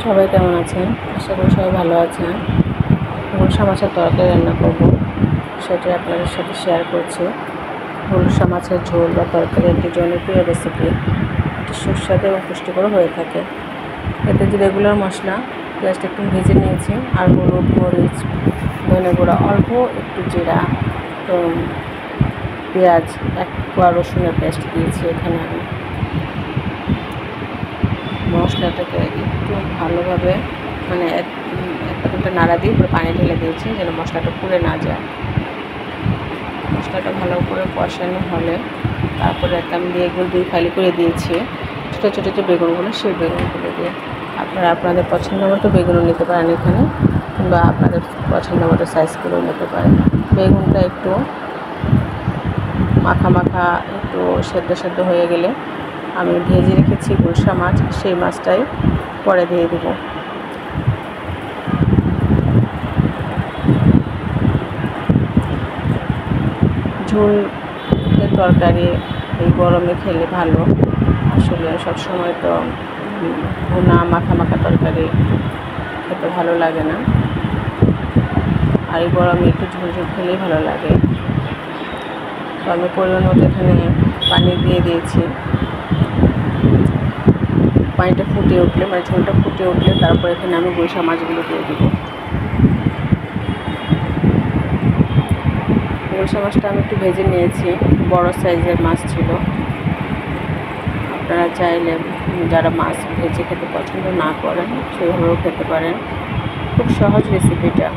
সবাই কেমন আছেন? আশা করি সবাই ভালো আছেন। গুলশা মাছের তরকারি রান্না করব, সেটি আপনাদের সাথে শেয়ার করছি। গুলশা মাছের ঝোল বা তরকারি একটি জনপ্রিয় রেসিপি, এটি সুস্বাদু এবং পুষ্টিকর হয়ে থাকে। এতে যে রেগুলার মশলা, পেঁয়াজটা একটু ভেজে নিয়েছি, আর হলুদ, মরিচ, ধনে গুঁড়া, অল্প একটু জিরা, তো পেঁয়াজ, এক কোয়া রসুনের পেস্ট দিয়েছি এখানে। আমি মশলাটাকে একটু ভালোভাবে একটা নাড়া দিয়ে পুরো পানি ঢেলে দিয়েছি যেন মশলাটা পুড়ে না যায়। মশলাটা ভালো করে কষানো হলে তারপরে আমি বেগুন 2 ফালি করে দিয়েছি, ছোটো ছোটো যে বেগুনগুলো, সেই বেগুনগুলো দিয়ে আপনারা আপনাদের পছন্দ মতো বেগুনও নিতে পারেন এখানে, কিংবা আপনাদের পছন্দ মতো সাইজ করেও নিতে পারেন। বেগুনটা একটু মাখা মাখা, একটু সেদ্ধ হয়ে গেলে আমি ভেজে রেখেছি গুলশা মাছ, সেই মাছটাই পরে দিয়ে দেব। ঝোলের তরকারি এই গরমে খেলে ভালো। আসলে সবসময় তো ভুনা মাখা তরকারি খেতে ভালো লাগে না, আর এই গরমে একটু ঝোল খেলেই ভালো লাগে। তো আমি পরিমাণ মতো এখানে পানি দিয়ে দিয়েছি। পানিটা ফুটে উঠলে, ঝোলটা ফুটে উঠলে তারপর এখানে আমি গুলশা মাছগুলো দিয়ে দেবো। গুলশা মাছটা আমি একটু ভেজে নিয়েছি, বড় সাইজের মাছ ছিল। আপনারা চাইলে যারা মাছ ভেজে খেতে পছন্দ না করেন সেভাবেও খেতে পারেন। খুব সহজ রেসিপিটা।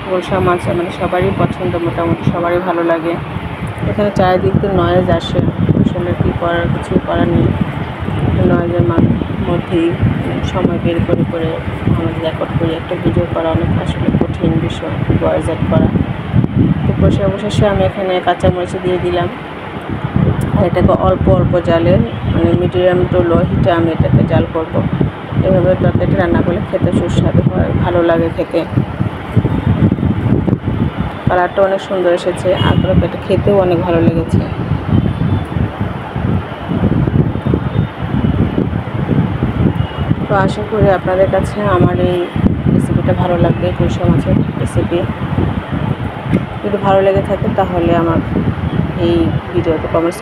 গুলশা মাছ আমাদের সবারই পছন্দ, মোটামুটি সবারই ভালো লাগে। এখানে চারিদিক দিয়ে নয়েজ আসে, আসলে কিছুই করার নেই। নয়েজের মধ্যেই সময় বের করে আমাদের রেকর্ড করে একটা ভিডিও করা অনেক আসলে কঠিন বিষয়, ভয়েস অ্যাড করা। তো অবশেষে আমি এখানে কাঁচামরিচ দিয়ে দিলাম, আর এটাকে অল্প জালে, মিডিয়াম টু লো হিটে আমি এটাকে জাল করব। এভাবে তরকারিটা রান্না করলে খেতে সুস্বাদু হয়, ভালো লাগে খেতে। কালারটা অনেক সুন্দর এসেছে, আর তরকারিটা খেতেও অনেক ভালো লেগেছে। তো আশা করি আপনাদের কাছে আমার এই রেসিপিটা ভালো লাগবে। গুলশা মাছের রেসিপি যদি ভালো লেগে থাকে তাহলে আমার এই ভিডিওতে কমেন্টস